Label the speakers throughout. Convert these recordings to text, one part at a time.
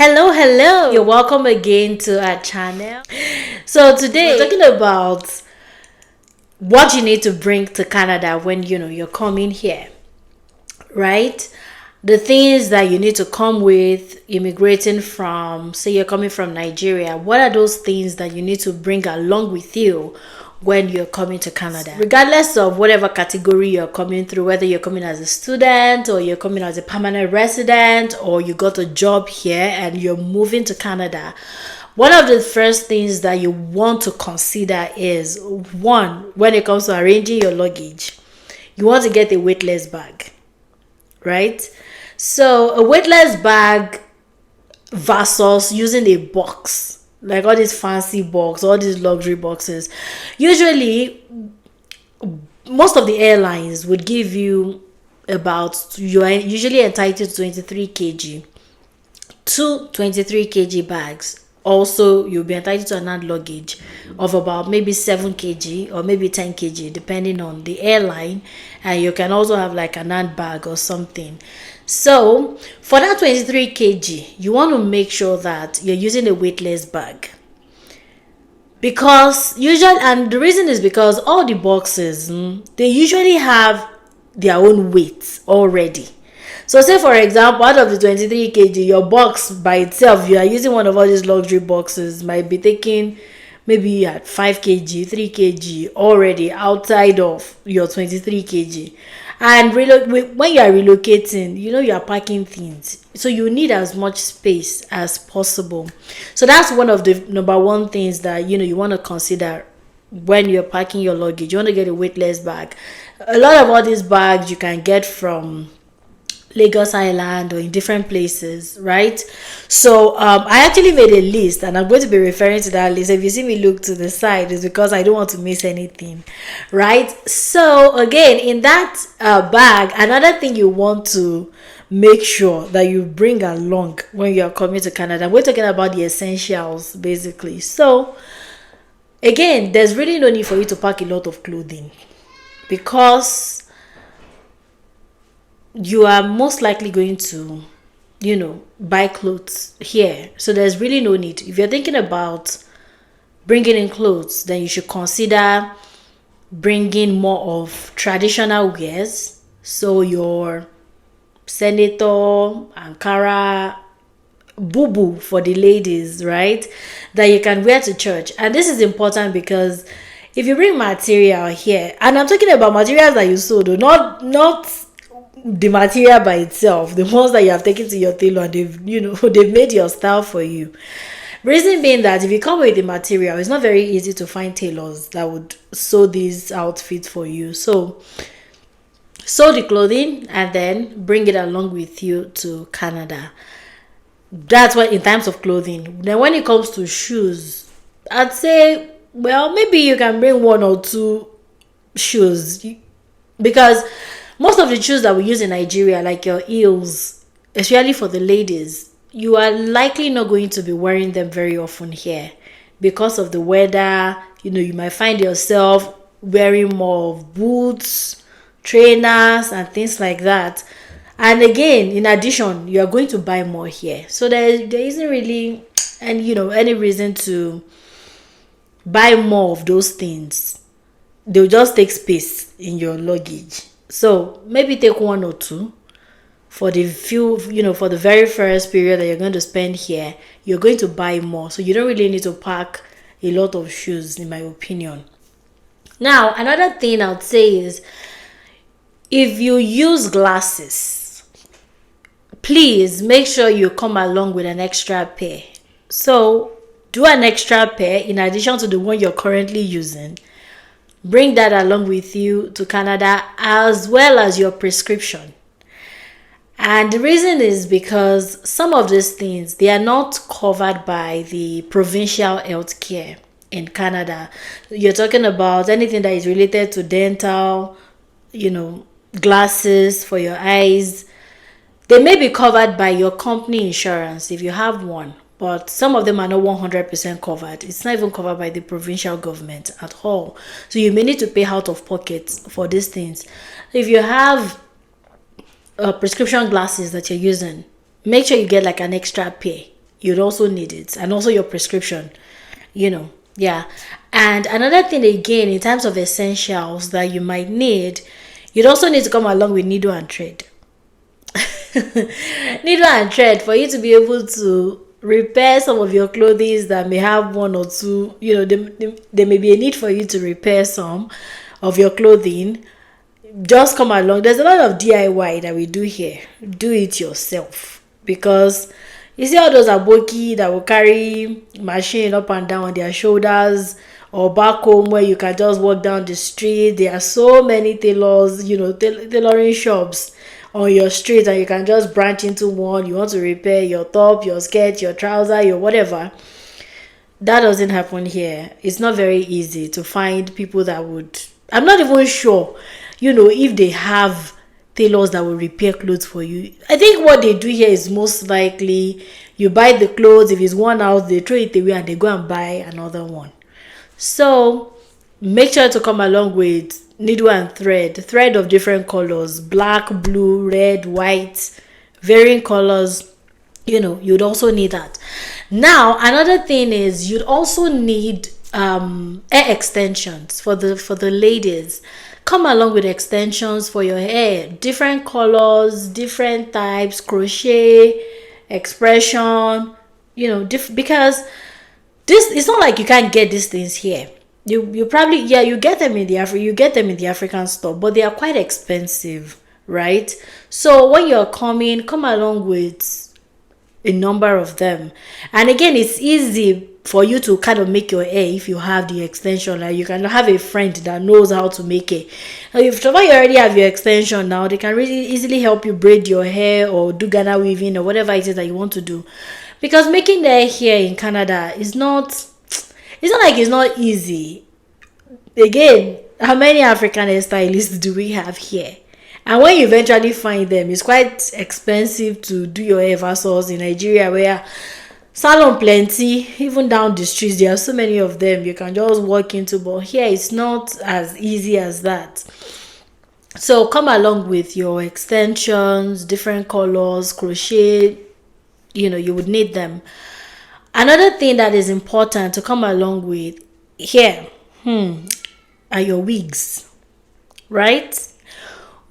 Speaker 1: Hello, you're welcome again to our channel. So today we're talking about what you need to bring to Canada when you're coming here, right? The things that you need to come with immigrating from, say you're coming from Nigeria. What are those things that you need to bring along with you when you're coming to Canada, regardless of whatever category you're coming through, whether you're coming as a student or you're coming as a permanent resident or you got a job here and you're moving to Canada. One of the first things that you want to consider is, one, when it comes to arranging your luggage, you want to get a weightless bag, right? So a weightless bag versus using a box, like all these fancy box, all these luxury boxes. Usually, most of the airlines would give you you are usually entitled to 23 kg, two 23 kg bags. Also, you'll be entitled to an hand luggage of about maybe 7 kg or maybe 10 kg, depending on the airline. And you can also have like an hand bag or something. So for that 23 kg, you want to make sure that you're using a weightless bag. Because and the reason is because all the boxes, they usually have their own weight already. So say for example, out of the 23 kg, your box by itself, you are using one of all these luxury boxes, might be taking maybe at 5 kg, 3 kg already outside of your 23 kg. And when you are relocating, you are packing things. So you need as much space as possible. So that's one of the number one things that, you want to consider when you're packing your luggage. You want to get a weightless bag. A lot of all these bags you can get from Lagos Island or in different places, right? So I actually made a list and I'm going to be referring to that list. If you see me look to the side, it's because I don't want to miss anything, right? So again, in that bag, another thing you want to make sure that you bring along when you're coming to Canada, we're talking about the essentials basically. So again, there's really no need for you to pack a lot of clothing because you are most likely going to, buy clothes here. So there's really no need. If you're thinking about bringing in clothes, then you should consider bringing more of traditional wears. So your senator, Ankara, bubu for the ladies, right? That you can wear to church. And this is important because if you bring material here, and I'm talking about materials that you sew, though, not the material by itself, the ones that you have taken to your tailor and they've made your style for you. Reason being that if you come with the material, it's not very easy to find tailors that would sew these outfits for you. So sew the clothing and then bring it along with you to Canada. That's what in terms of clothing. Then when it comes to shoes, I'd say, well, maybe you can bring one or two shoes because most of the shoes that we use in Nigeria, like your heels, especially for the ladies, you are likely not going to be wearing them very often here because of the weather. You might find yourself wearing more of boots, trainers, and things like that. And again, in addition, you are going to buy more here. So there isn't really any reason to buy more of those things. They'll just take space in your luggage. So maybe take one or two for the for the very first period that you're going to spend here. You're going to buy more. So you don't really need to pack a lot of shoes, in my opinion. Now, another thing I would say is if you use glasses, please make sure you come along with an extra pair. So do an extra pair in addition to the one you're currently using. Bring that along with you to Canada as well as your prescription. And the reason is because some of these things, they are not covered by the provincial health care in Canada. You're talking about anything that is related to dental, glasses for your eyes. They may be covered by your company insurance if you have one. But some of them are not 100% covered. It's not even covered by the provincial government at all. So you may need to pay out of pocket for these things. If you have prescription glasses that you're using, make sure you get like an extra pair you'd also need it, and also your prescription, yeah. And another thing again, in terms of essentials that you might need, you'd also need to come along with needle and thread. Needle and thread for you to be able to repair some of your clothing that may have one or two, there may be a need for you to repair some of your clothing. Just come along. There's a lot of DIY that we do here. Do it yourself, because you see all those aboki that will carry machine up and down on their shoulders, or back home where you can just walk down the street. There are so many tailors, tailoring shops on your street, and you can just branch into one. You want to repair your top, your skirt, your trouser, your whatever. That doesn't happen here. It's not very easy to find people that would. I'm not even sure, if they have tailors that will repair clothes for you. I think what they do here is most likely you buy the clothes. If it's worn out, they throw it away and they go and buy another one. So make sure to come along with needle and thread of different colors: black, blue, red, white, varying colors. You'd also need that. Now another thing is you'd also need hair extensions for the ladies. Come along with extensions for your hair, different colors, different types, crochet, expression, because this, it's not like you can't get these things here. You probably, you get them in the African store, but they are quite expensive, right? So when you're come along with a number of them. And again, it's easy for you to kind of make your hair if you have the extension. Like, you can have a friend that knows how to make it. Now, if you already have your extension now, they can really easily help you braid your hair or do Ghana weaving or whatever it is that you want to do. Because making the hair here in Canada is not, it's not like it's not easy. Again, how many African hairstylists do we have here? And when you eventually find them, it's quite expensive to do your hair versus in Nigeria, where salon plenty, even down the streets, there are so many of them you can just walk into. But here, it's not as easy as that. So come along with your extensions, different colors, crochet, you would need them. Another thing that is important to come along with here are your wigs, right?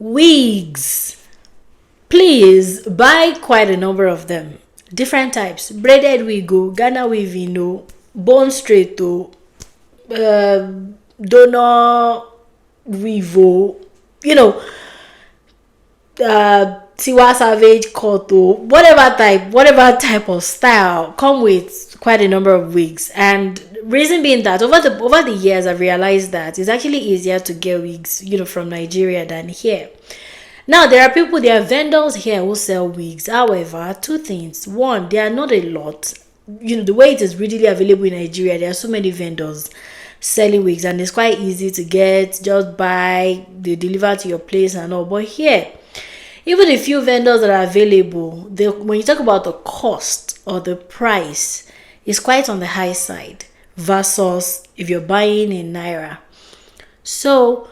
Speaker 1: Wigs, please buy quite a number of them. Different types: braided wig, Ghana weaving, bone straight, donor weave, Tiwa Savage cut, whatever type of style, come with quite a number of wigs. And reason being that over the years, I've realized that it's actually easier to get wigs, from Nigeria than here. Now, there are vendors here who sell wigs. However, two things: one, they are not a lot. The way it is readily available in Nigeria, there are so many vendors selling wigs, and it's quite easy to get. Just buy, they deliver to your place and all. But here, even the few vendors that are available, when you talk about the cost or the price, it's quite on the high side versus if you're buying in Naira. So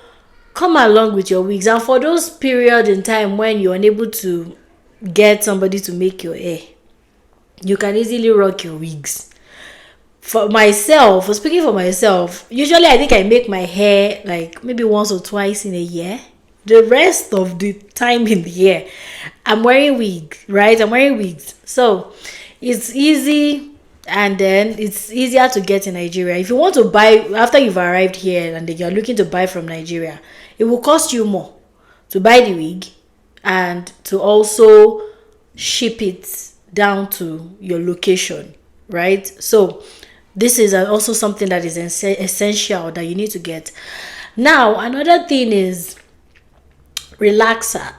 Speaker 1: come along with your wigs. And for those periods in time when you're unable to get somebody to make your hair, you can easily rock your wigs. For speaking for myself, usually I think I make my hair like maybe once or twice in a year. The rest of the time in the year, I'm wearing wigs, right? I'm wearing wigs. So it's easy, and then it's easier to get in Nigeria. If you want to buy after you've arrived here and you're looking to buy from Nigeria, it will cost you more to buy the wig and to also ship it down to your location, right? So this is also something that is essential that you need to get. Now, another thing is relaxer,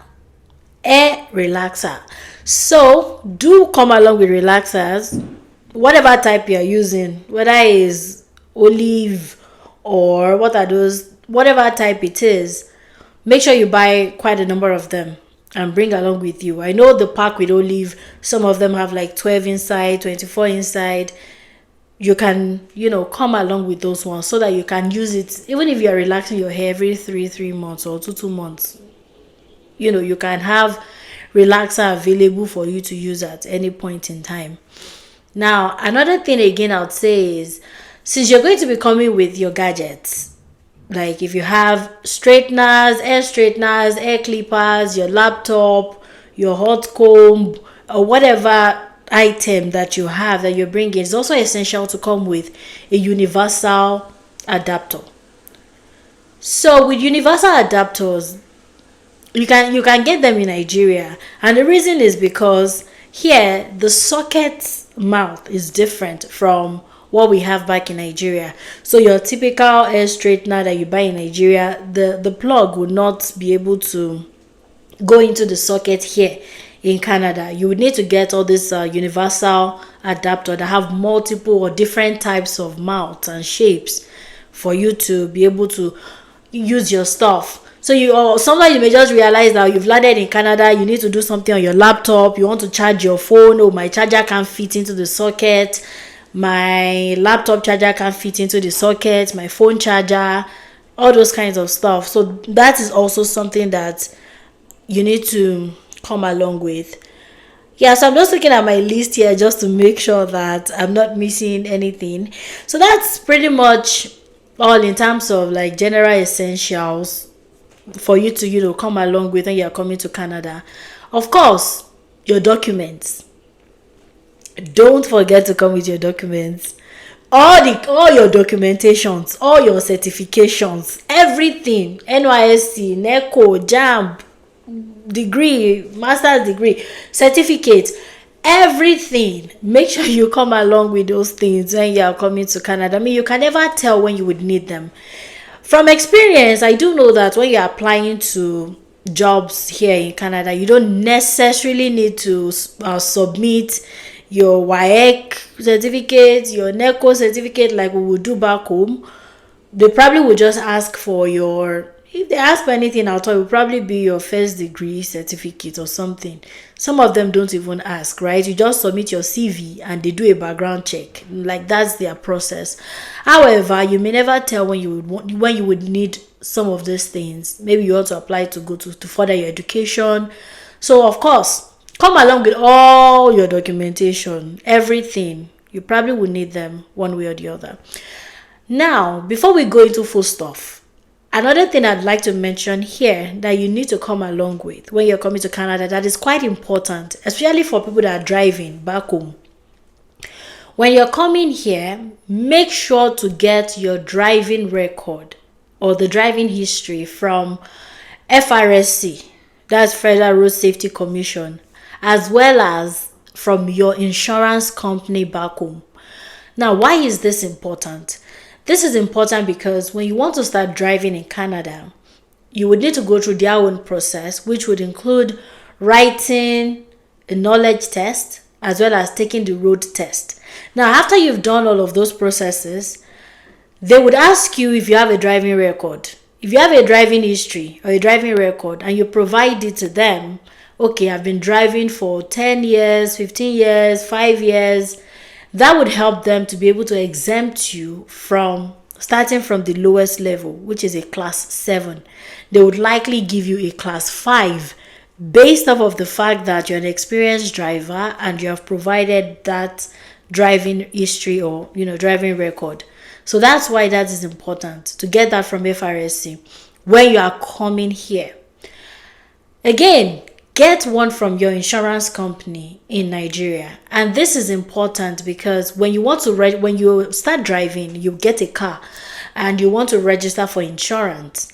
Speaker 1: hair relaxer. So do come along with relaxers, whatever type you're using, whether it's olive or whatever type it is. Make sure you buy quite a number of them and bring along with you. I know the pack with olive, some of them have like 12 inside, 24 inside. You can, come along with those ones so that you can use it even if you're relaxing your hair every 3 months or 2 months. You can have relaxer available for you to use at any point in time. Now, another thing again I would say is, since you're going to be coming with your gadgets, like if you have straighteners, hair clippers, your laptop, your hot comb, or whatever item that you have that you're bringing, it's also essential to come with a universal adapter. So with universal adapters, you can get them in Nigeria, and the reason is because here the socket mouth is different from what we have back in Nigeria. So your typical hair straightener that you buy in Nigeria, the plug would not be able to go into the socket here in Canada. You would need to get all this universal adapter that have multiple or different types of mouths and shapes for you to be able to use your stuff. So sometimes you may just realize that you've landed in Canada, you need to do something on your laptop, you want to charge your phone, oh, my charger can't fit into the socket, my laptop charger can't fit into the socket, my phone charger, all those kinds of stuff. So that is also something that you need to come along with. Yeah, so I'm just looking at my list here just to make sure that I'm not missing anything. So that's pretty much all in terms of like general essentials for you to come along with when you're coming to Canada. Of course, your documents. Don't forget to come with your documents. All your documentations, all your certifications, everything, NYSC, NECO, JAMB, degree, master's degree, certificate, everything. Make sure you come along with those things when you are coming to Canada. I mean, you can never tell when you would need them. From experience, I do know that when you're applying to jobs here in Canada, you don't necessarily need to submit your WAEC certificate, your NECO certificate like we would do back home. They probably would just ask for if they ask for anything, I'll tell you, it will probably be your first degree certificate or something. Some of them don't even ask, right? You just submit your CV and they do a background check. Like, that's their process. However, you may never tell when you would need some of these things. Maybe you want to apply to go to further your education. So, of course, come along with all your documentation, everything. You probably will need them one way or the other. Now, before we go into full stuff, another thing I'd like to mention here that you need to come along with when you're coming to Canada that is quite important, especially for people that are driving back home. When you're coming here, make sure to get your driving record or the driving history from FRSC, that's Federal Road Safety Commission, as well as from your insurance company back home. Now, why is this important? This is important because when you want to start driving in Canada, you would need to go through their own process, which would include writing a knowledge test as well as taking the road test. Now, after you've done all of those processes, they would ask you if you have a driving record. If you have a driving history or a driving record and you provide it to them, okay, I've been driving for 10 years, 15 years, 5 years, that would help them to be able to exempt you from starting from the lowest level, which is a class 7. They would likely give you a class 5 based off of the fact that you're an experienced driver and you have provided that driving history or driving record. So that's why that is important to get that from FRSC when you are coming here. Again, get one from your insurance company in Nigeria. And this is important because when you start driving, you get a car and you want to register for insurance.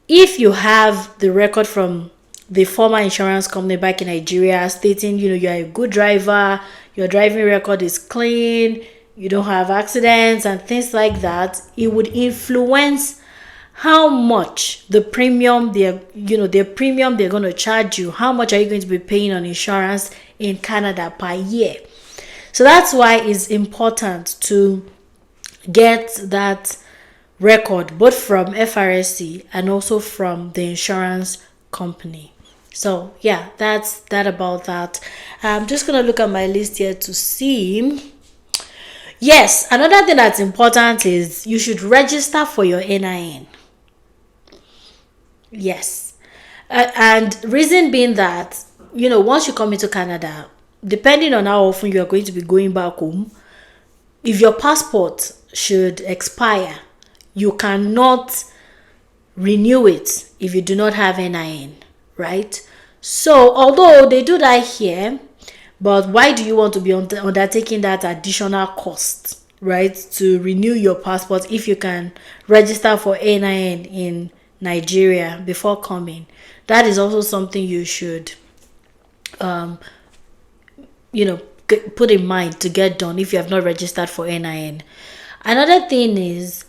Speaker 1: If you have the record from the former insurance company back in Nigeria stating, you're a good driver, your driving record is clean, you don't have accidents and things like that, it would influence how much the premium they're going to charge you. How much are you going to be paying on insurance in Canada per year? So that's why it's important to get that record both from FRSC and also from the insurance company. So yeah, that's that about that. I'm just going to look at my list here to see. Yes, another thing that's important is you should register for your NIN. Yes. And reason being that, once you come into Canada, depending on how often you are going to be going back home, if your passport should expire, you cannot renew it if you do not have NIN, right? So although they do that here, but why do you want to be undertaking that additional cost, right, to renew your passport if you can register for NIN in Nigeria before coming? That is also something you should put in mind to get done if you have not registered for NIN. Another thing is,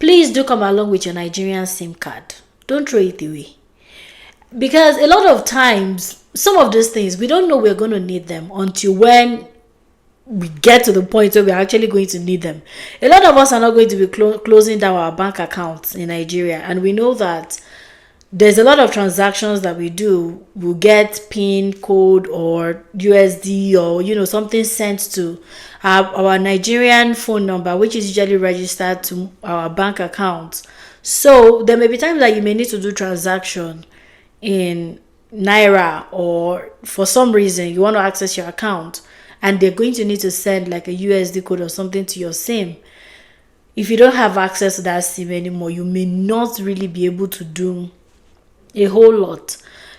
Speaker 1: please do come along with your Nigerian SIM card. Don't throw it away. Because a lot of times, some of these things, we don't know we're going to need them until when we get to the point where we're actually going to need them. A lot of us are not going to be closing down our bank accounts in Nigeria. And we know that there's a lot of transactions that we do. We'll get PIN code or USD or, something sent to our Nigerian phone number, which is usually registered to our bank account. So there may be times that you may need to do transaction in Naira, or for some reason you want to access your account and they're going to need to send like a USD code or something to your SIM. If you don't have access to that SIM anymore, you may not really be able to do a whole lot.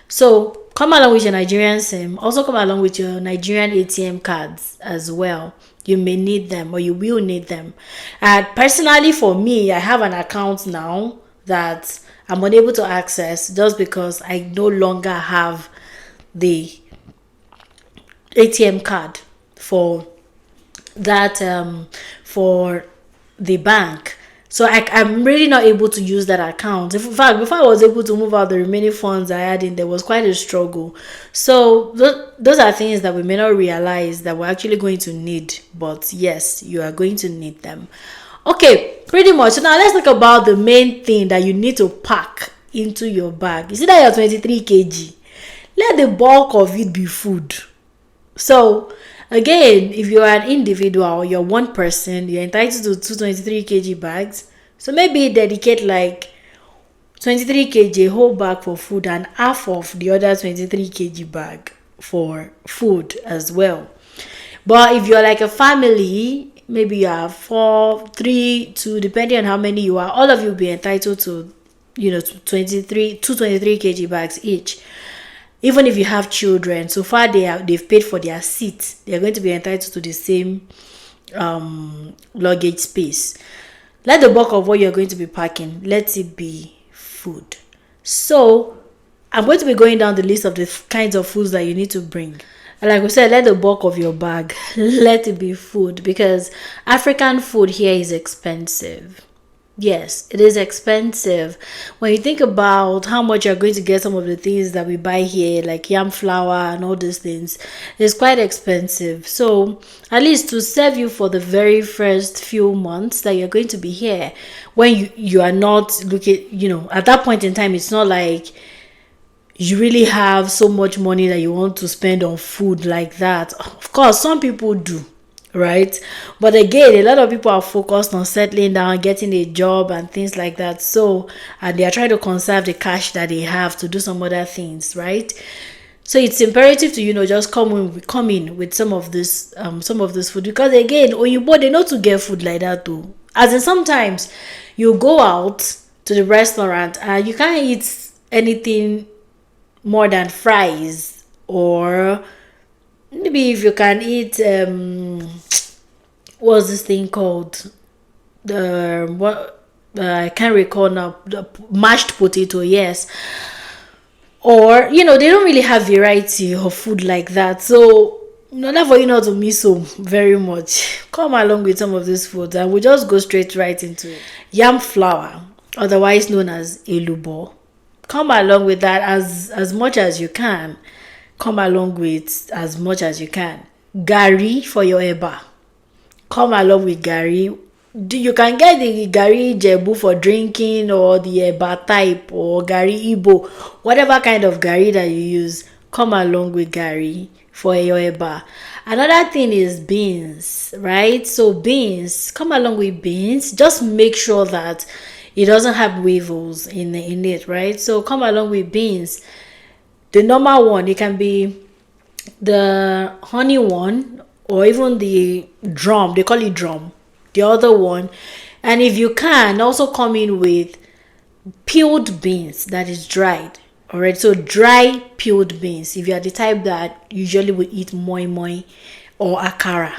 Speaker 1: So come along with your Nigerian SIM. Also come along with your Nigerian ATM cards as well. You may need them, or you will need them. And personally for me, I have an account now that I'm unable to access just because I no longer have the ATM card for that for the bank. So I'm really not able to use that account. In fact, before I was able to move out the remaining funds I had in, there was quite a struggle. So those are things that we may not realize that we're actually going to need. But yes, you are going to need them. Okay, pretty much. So now let's talk about the main thing that you need to pack into your bag. You see that you're 23 kg. Let the bulk of it be food. So again, if you are an individual, you're one person, you're entitled to 223 kg bags. So maybe dedicate like 23 kg a whole bag for food and half of the other 23 kg bag for food as well. But if you're like a family, maybe you have 4, 3, 2, depending on how many you are, all of you will be entitled to 223 kg bags each. Even if you have children, so far they've paid for their seats, they're going to be entitled to the same luggage space. Let the bulk of what you're going to be packing, let it be food. So I'm going to be going down the list of the kinds of foods that you need to bring. And like we said, let the bulk of your bag, let it be food, because African food here is expensive. Yes, it is expensive. When you think about how much you're going to get some of the things that we buy here, like yam flour and all these things, it's quite expensive. So at least to serve you for the very first few months that you're going to be here, when you are not looking, at that point in time, it's not like you really have so much money that you want to spend on food like that. Of course, some people do. Right, but again, a lot of people are focused on settling down, getting a job and things like that. So and they are trying to conserve the cash that they have to do some other things, right? So it's imperative to just come in with some of this food, because again, Oyinbo, they know to get food like that too. As in, sometimes you go out to the restaurant and you can't eat anything more than fries, or maybe if you can eat what's this thing called, I can't recall now, the mashed potato, yes. Or they don't really have variety of food like that. So in order for you not to miss so very much, come along with some of these foods and we'll just go straight right into it. Yam flour, otherwise known as elubo. Come along with that as much as you can. Come along with as much as you can. Gari for your eba. Come along with gari. You can get the gari jebu for drinking, or the eba type, or gari Igbo, whatever kind of gari that you use. Come along with gari for your eba. Another thing is beans, right? So beans, come along with beans. Just make sure that it doesn't have weevils in it, right? So come along with beans. The normal one, it can be the honey one, or even the drum, they call it drum, the other one. And if you can, also come in with peeled beans that is dried. All right, so dry peeled beans. If you are the type that usually will eat moi moi or akara,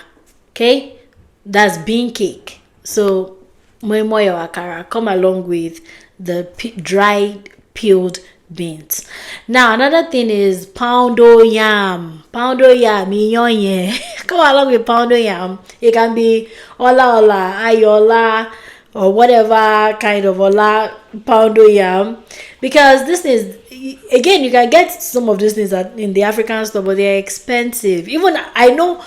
Speaker 1: okay, that's bean cake. So moi moi or akara come along with the dried peeled beans. Now another thing is poundo yam. Poundo yam, come along with poundo yam. It can be ola ola, ayola, or whatever kind of ola poundo yam, because this is, again, you can get some of these things in the African store, but they're expensive. Even I know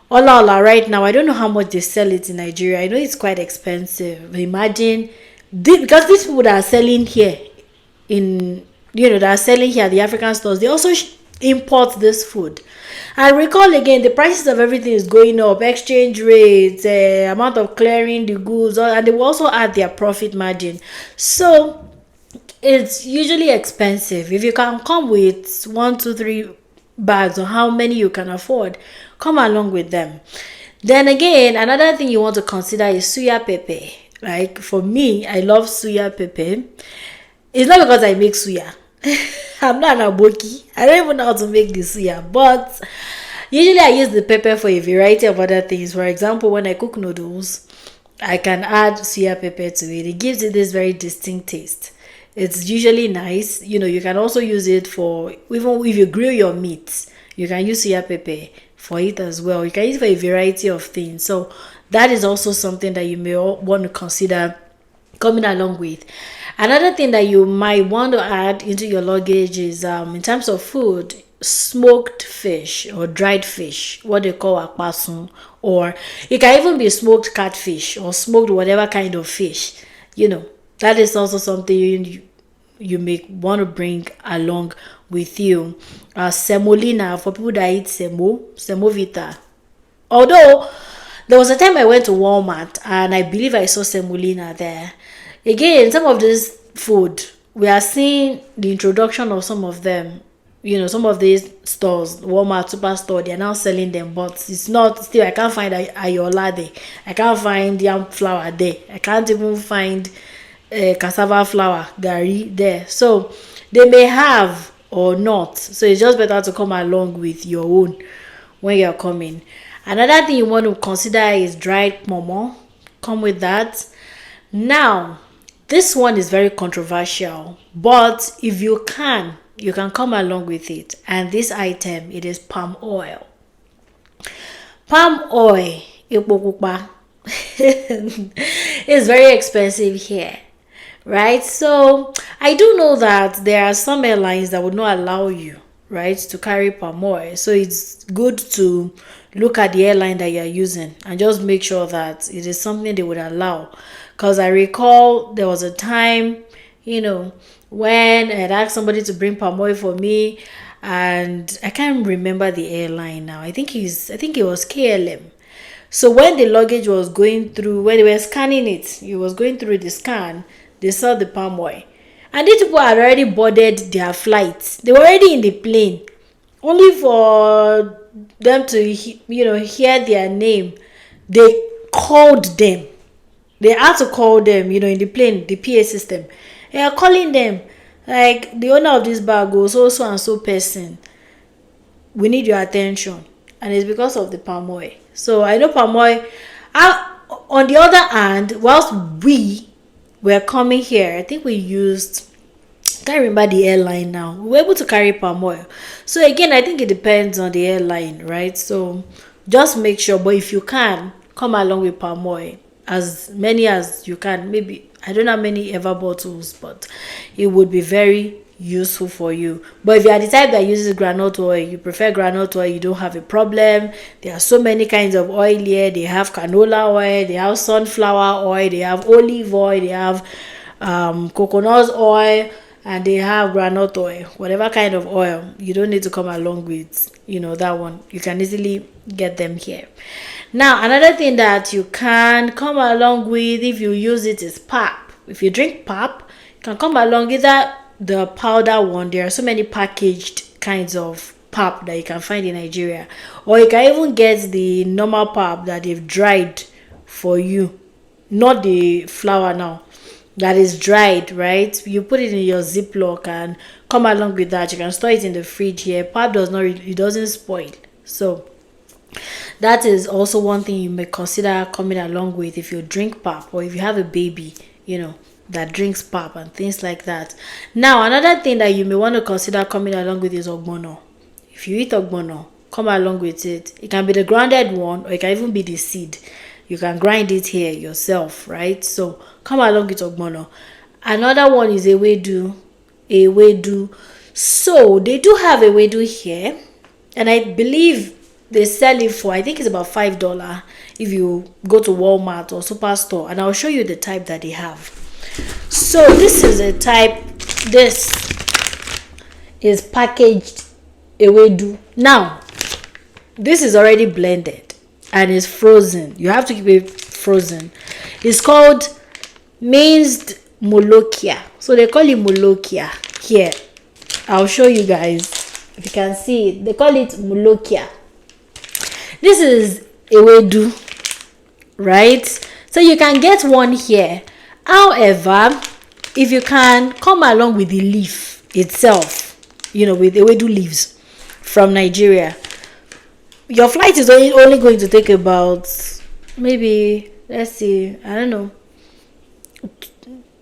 Speaker 1: ola ola right now, I don't know how much they sell it in Nigeria. I know it's quite expensive. Imagine because these people that are selling here in, that are selling here at the African stores, they also import this food. And recall again, the prices of everything is going up, exchange rates, amount of clearing the goods, and they will also add their profit margin. So it's usually expensive. If you can come with 1, 2, 3 bags, or how many you can afford, come along with them. Then again, another thing you want to consider is suya pepe. Like for me, I love suya pepe. It's not because I make suya. I'm not an aboki. I don't even know how to make the suya. But usually I use the pepper for a variety of other things. For example, when I cook noodles, I can add suya pepper to it. It gives it this very distinct taste. It's usually nice. You can also use it for, even if you grill your meat, you can use suya pepper for it as well. You can use it for a variety of things. So that is also something that you may want to consider coming along with. Another thing that you might want to add into your luggage is, in terms of food, smoked fish or dried fish, what they call akpasun, or it can even be smoked catfish or smoked whatever kind of fish. That is also something you may want to bring along with you. Semolina, for people that eat semovita. Although there was a time I went to Walmart and I believe I saw semolina there. Again, some of this food, we are seeing the introduction of some of them. Some of these stores, Walmart, Superstore, they are now selling them, but it's not, still, I can't find ayola there. I can't find yam flour there. I can't even find cassava flour, gari there. So they may have or not. So it's just better to come along with your own when you're coming. Another thing you want to consider is dried momo. Come with that. Now, this one is very controversial, but if you can come along with it. And this item, it is palm oil. Palm oil, is very expensive here, right? So I do know that there are some airlines that would not allow you, right, to carry palm oil. So it's good to look at the airline that you're using and just make sure that it is something they would allow. Because I recall there was a time, when I had asked somebody to bring palm oil for me, and I can't remember the airline now. I think it was KLM. So when the luggage was going through, when they were scanning it, was going through the scan, they saw the palm oil. And these people had already boarded their flights. They were already in the plane. Only for them to, hear their name, they called them. They had to call them, in the plane, the PA system. They are calling them, like, the owner of this bag goes, so and so person, we need your attention. And it's because of the palm oil. So I know palm oil. On the other hand, whilst we were coming here, I think we used, I can't remember the airline now, we were able to carry palm oil. So again, I think it depends on the airline, right? So just make sure, but if you can, come along with palm oil, as many as you can. Maybe, I don't know how many ever bottles, but it would be very useful for you. But if you are the type that uses groundnut oil, you prefer groundnut oil, you don't have a problem. There are so many kinds of oil here. They have canola oil, they have sunflower oil, they have olive oil, they have coconut oil, and they have groundnut oil. Whatever kind of oil, you don't need to come along with that one. You can easily get them here. Now, another thing that you can come along with if you use it is pap. If you drink pap, you can come along either the powder one. There are so many packaged kinds of pap that you can find in Nigeria, or you can even get the normal pap that they've dried for you, not the flour now, that is dried, right? You put it in your Ziploc and come along with that. You can store it in the fridge here. Pap does not, it doesn't spoil. So that is also one thing you may consider coming along with if you drink pap, or if you have a baby, that drinks pap and things like that. Now, another thing that you may want to consider coming along with is ogbono. If you eat ogbono, come along with it. It can be the grounded one, or it can even be the seed. You can grind it here yourself, right? So come along with ogbono. Another one is ewedu. So they do have ewedu here, and I believe they sell it for, I think it's about $5 if you go to Walmart or Superstore, and I'll show you the type that they have. So this is a type. This is packaged ewedu. Now, this is already blended and is frozen. You have to keep it frozen. It's called minced molokia. So they call it molokia here. I'll show you guys if you can see it. They call it molokia. This is ewedu, right? So you can get one here. However, if you can come along with the leaf itself, with ewedu leaves from Nigeria, your flight is only going to take about, maybe, let's see, I don't know,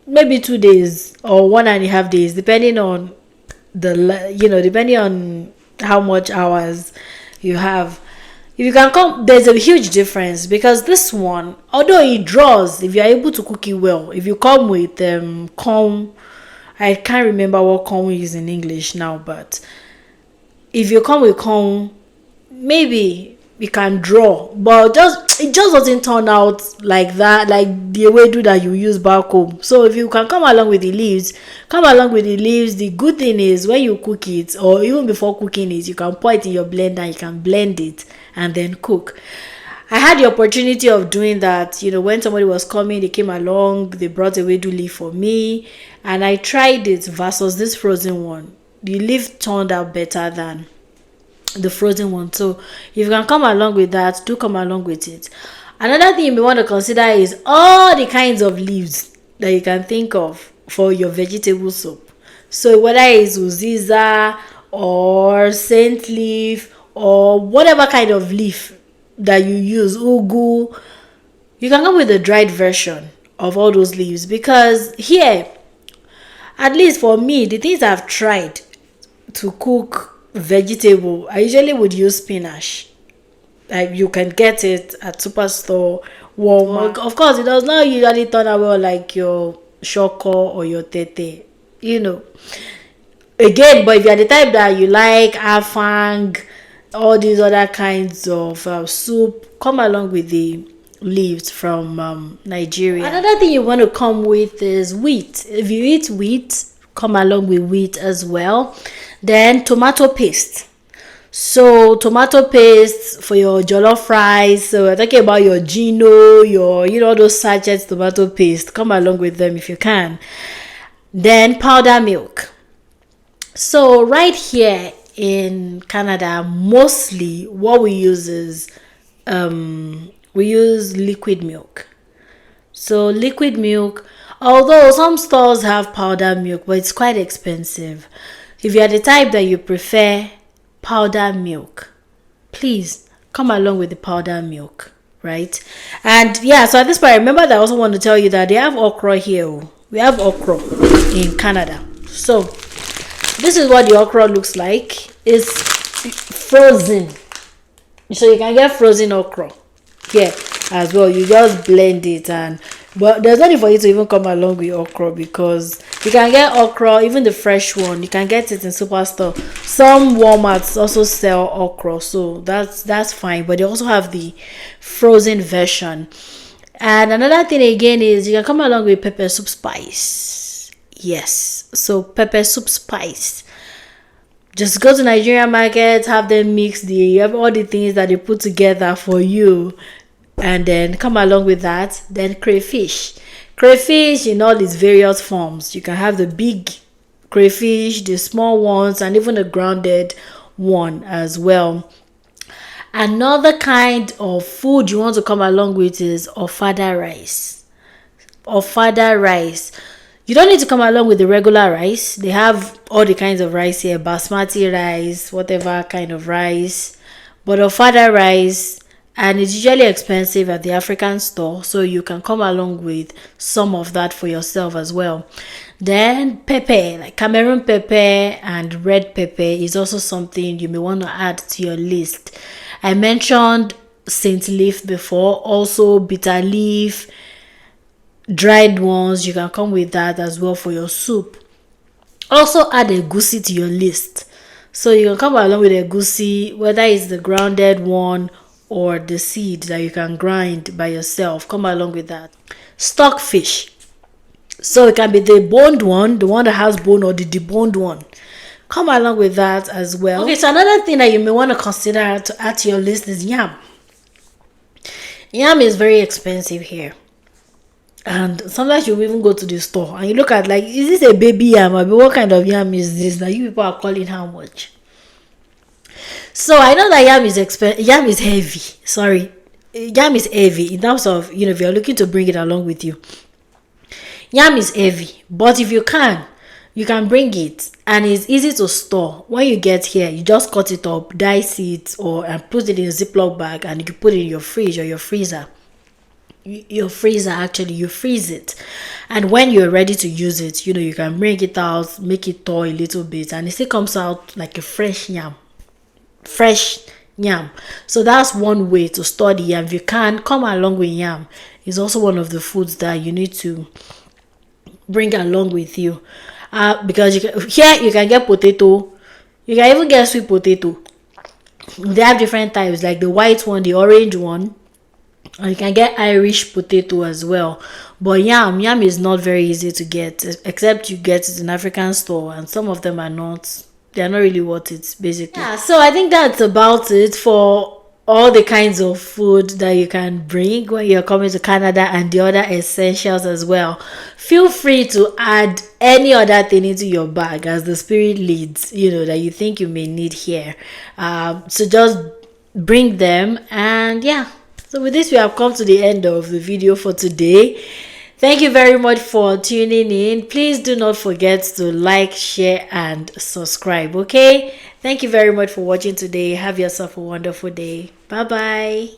Speaker 1: maybe 2 days or 1.5 days, depending on depending on how much hours you have. If you can come, there's a huge difference, because this one, although it draws, if you're able to cook it well, if you come with corn, I can't remember what corn is in English now, but if you come with corn, maybe you can draw, but it just doesn't turn out like that, like the ewedu that you use back home. So if you can come along with the leaves, the good thing is when you cook it, or even before cooking it, you can pour it in your blender, you can blend it and then cook. I had the opportunity of doing that, when somebody was coming, they came along, they brought ewedu leaf for me, and I tried it versus this frozen one. The leaf turned out better than the frozen one. So if you can come along with that, do come along with it. Another thing you may want to consider is all the kinds of leaves that you can think of for your vegetable soup. So whether it's uziza or scent leaf or whatever kind of leaf that you use, ugu, you can come with a dried version of all those leaves, because here, at least for me, the things I've tried to cook vegetable, I usually would use spinach. Like, you can get it at Superstore, Walmart. Of course, it does not usually turn out well like your shoko or your tete, Again, but if you're the type that you like afang, all these other kinds of soup, come along with the leaves from Nigeria. Another thing you want to come with is wheat. If you eat wheat, come along with wheat as well. Then tomato paste. So tomato paste for your jollof rice. So we're talking about your Gino, your those sachets tomato paste. Come along with them if you can. Then powder milk. So right here in Canada, mostly what we use is we use liquid milk. So liquid milk, although some stores have powder milk, but it's quite expensive. If you are the type that you prefer powder milk, please come along with the powder milk, right? And yeah, so at this point, remember that I also want to tell you that they have okra here. We have okra in Canada. So this is what the okra looks like. It's frozen. So you can get frozen okra here as well. You just blend it, but there's nothing for you to even come along with okra, because you can get okra, even the fresh one, you can get it in Superstore. Some Walmarts also sell okra, so that's fine, but they also have the frozen version. And another thing again is you can come along with pepper soup spice. Yes, so pepper soup spice. Just go to Nigerian market, have them mix all the things that they put together for you, and then come along with that. Then crayfish in all its various forms. You can have the big crayfish, the small ones, and even the grounded one as well. Another kind of food you want to come along with is ofada rice. Ofada rice. You don't need to come along with the regular rice. They have all the kinds of rice here, basmati rice, whatever kind of rice. But ofada rice, and it's usually expensive at the African store, so you can come along with some of that for yourself as well. Then pepper, like Cameroon pepper and red pepper, is also something you may want to add to your list. I mentioned Saint leaf before, also bitter leaf, dried ones. You can come with that as well for your soup. Also add egusi to your list. So you can come along with egusi, whether it's the grounded one or the seed that you can grind by yourself. Come along with that. Stockfish. So it can be the boned one, the one that has bone, or the deboned one. Come along with that as well. Okay, so another thing that you may want to consider to add to your list is yam. Yam is very expensive here. And sometimes you even go to the store and you look at, like, is this a baby yam? Or what kind of yam is this that you people are calling how much? So I know that yam is yam is heavy. Sorry. Yam is heavy in terms of, if you're looking to bring it along with you. Yam is heavy, but if you can bring it, and it's easy to store. When you get here, you just cut it up, dice it, and put it in a Ziploc bag, and you can put it in your fridge or your freezer. You freeze it, and when you're ready to use it, you can bring it out, make it thaw a little bit, and it still comes out like a fresh yam. So that's one way to store the yam. If you can come along with yam, it's also one of the foods that you need to bring along with you, because you can get potato. You can even get sweet potato. They have different types, like the white one, the orange one, and you can get Irish potato as well. But yam is not very easy to get, except you get it in African store, and some of them are not. They are not really worth it, basically. Yeah, so I think that's about it for all the kinds of food that you can bring when you're coming to Canada, and the other essentials as well. Feel free to add any other thing into your bag as the spirit leads, that you think you may need here. So just bring them, and yeah. So with this, we have come to the end of the video for today. Thank you very much for tuning in. Please do not forget to like, share, and subscribe, okay? Thank you very much for watching today. Have yourself a wonderful day. Bye-bye.